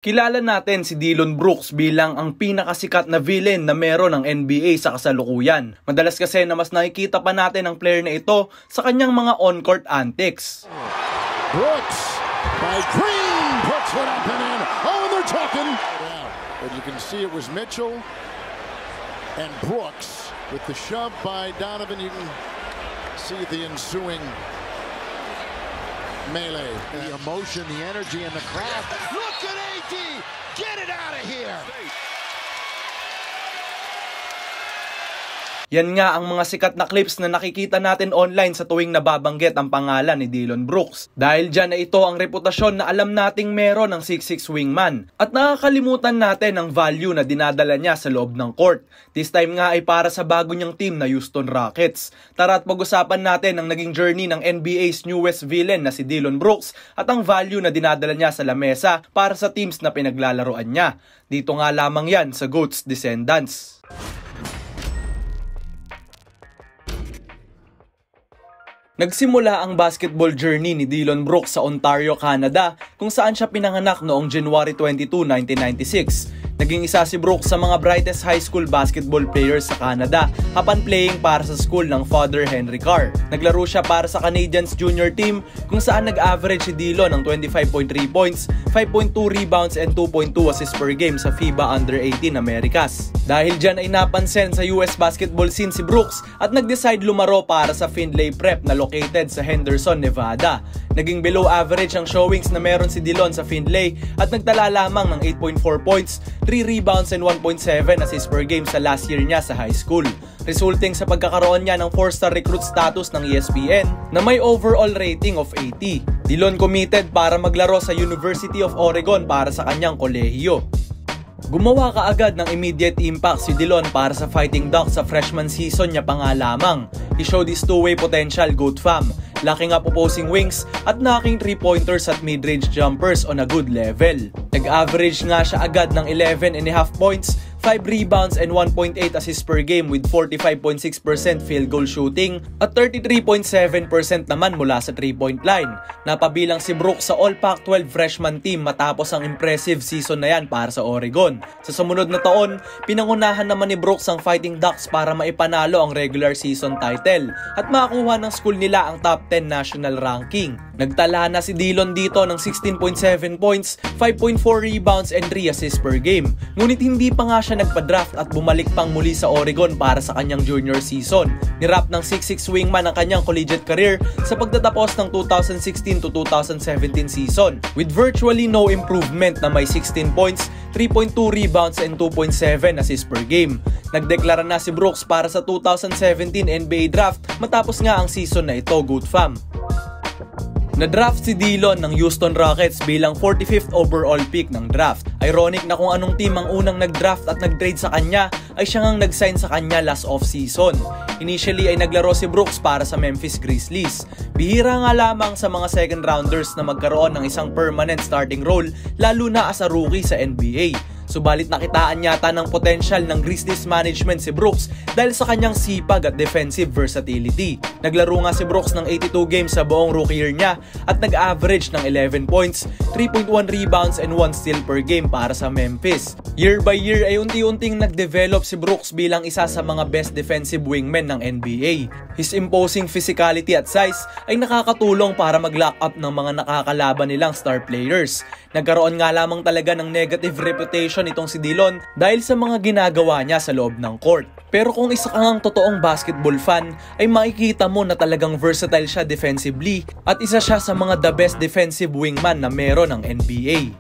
Kilala natin si Dillon Brooks bilang ang pinakasikat na villain na meron ng NBA sa kasalukuyan. Madalas kasi na mas nakikita pa natin ang player na ito sa kanyang mga on-court antics. Brooks by Green puts it up and in. Oh, and they're talking. But you can see it was Mitchell and Brooks with the shove by Donovan. You can see the ensuing melee. The emotion, the energy in the crowd. Look at AD! Get it out of here! Yan nga ang mga sikat na clips na nakikita natin online sa tuwing nababanggit ang pangalan ni Dillon Brooks. Dahil dyan na ito ang reputasyon na alam nating meron ng 6'6 wingman. At nakakalimutan natin ang value na dinadala niya sa loob ng court. This time nga ay para sa bago niyang team na Houston Rockets. Tara at pag-usapan natin ang naging journey ng NBA's newest villain na si Dillon Brooks at ang value na dinadala niya sa lamesa para sa teams na pinaglalaroan niya. Dito nga lamang yan sa GOAT's Descendants. Nagsimula ang basketball journey ni Dillon Brooks sa Ontario, Canada, kung saan siya pinanganak noong January 22, 1996. Naging isa si Brooks sa mga brightest high school basketball players sa Canada, upon playing para sa school ng father Henry Carr. Naglaro siya para sa Canadians junior team kung saan nag-average si Dillon ng 25.3 points, 5.2 rebounds and 2.2 assists per game sa FIBA Under-18 Americas. Dahil dyan ay napansin sa US basketball scene si Brooks at nag-decide lumaro para sa Findlay Prep na located sa Henderson, Nevada. Naging below average ang showings na meron si Dillon sa Findlay at nagtala lamang ng 8.4 points, 3 rebounds and 1.7 assists per game sa last year niya sa high school, resulting sa pagkakaroon niya ng 4-star recruit status ng ESPN na may overall rating of 80. Dillon committed para maglaro sa University of Oregon para sa kanyang kolehiyo. Gumawa kaagad ng immediate impact si Dillon para sa Fighting Ducks sa freshman season niya pa nga lamang. He showed his two-way potential, GOAT fam, locking up opposing wings at knocking 3-pointers at mid-range jumpers on a good level. Nag-average nga siya agad ng 11.5 points, 5 rebounds and 1.8 assists per game with 45.6% field goal shooting at 33.7% naman mula sa 3-point line. Napabilang si Brooks sa All-Pac-12 freshman team matapos ang impressive season na yan para sa Oregon. Sa sumunod na taon, pinangunahan naman ni Brooks ang Fighting Ducks para maipanalo ang regular season title at makakuha ng school nila ang top 10 national ranking. Nagtala na si Dillon dito ng 16.7 points, 5.4 rebounds and 3 assists per game. Ngunit hindi pa nga siya nagpa-draft at bumalik pang muli sa Oregon para sa kanyang junior season. Nirap ng 6'6 wingman ang kanyang collegiate career sa pagtatapos ng 2016 to 2017 season with virtually no improvement na may 16 points, 3.2 rebounds and 2.7 assists per game. Nagdeklara na si Brooks para sa 2017 NBA draft matapos nga ang season na ito, GOAT fam. Na-draft si Dillon ng Houston Rockets bilang 45th overall pick ng draft. Ironic na kung anong team ang unang nag-draft at nag-trade sa kanya ay siya ngang nag-sign sa kanya last off-season. Initially ay naglaro si Brooks para sa Memphis Grizzlies. Bihira nga lamang sa mga second rounders na magkaroon ng isang permanent starting role lalo na as a rookie sa NBA. Subalit nakitaan yata ng potential ng Grizzlies management si Brooks dahil sa kanyang sipag at defensive versatility. Naglaro nga si Brooks ng 82 games sa buong rookie year niya at nag-average ng 11 points, 3.1 rebounds and 1 steal per game para sa Memphis. Year by year ay unti-unting nag-develop si Brooks bilang isa sa mga best defensive wingmen ng NBA. His imposing physicality at size ay nakakatulong para mag-lock up ng mga nakakalaban nilang star players. Nagkaroon nga lamang talaga ng negative reputation itong si Dillon dahil sa mga ginagawa niya sa loob ng court. Pero kung isa kang totoong basketball fan ay makikita mo na talagang versatile siya defensively at isa siya sa mga the best defensive wingman na meron ng NBA.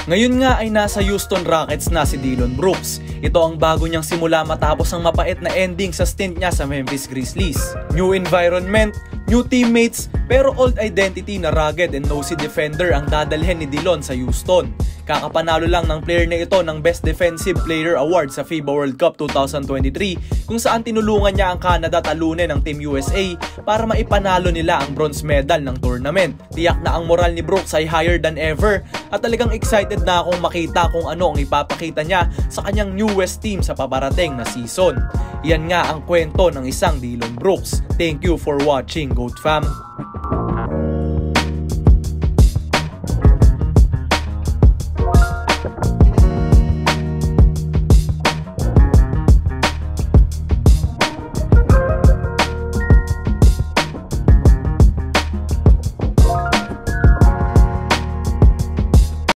Ngayon nga ay nasa Houston Rockets na si Dillon Brooks. Ito ang bago niyang simula matapos ang mapait na ending sa stint niya sa Memphis Grizzlies. New environment, new teammates, pero old identity na rugged and nosy defender ang dadalhin ni Dillon sa Houston. Kakapanalo lang ng player na ito ng Best Defensive Player Award sa FIBA World Cup 2023 kung saan tinulungan niya ang Canada talunin ng Team USA para maipanalo nila ang bronze medal ng tournament. Tiyak na ang moral ni Brooks ay higher than ever at talagang excited na akong makita kung ano ang ipapakita niya sa kanyang newest team sa paparating na season. Yan nga ang kwento ng isang Dillon Brooks. Thank you for watching, GOAT fam. Brooks.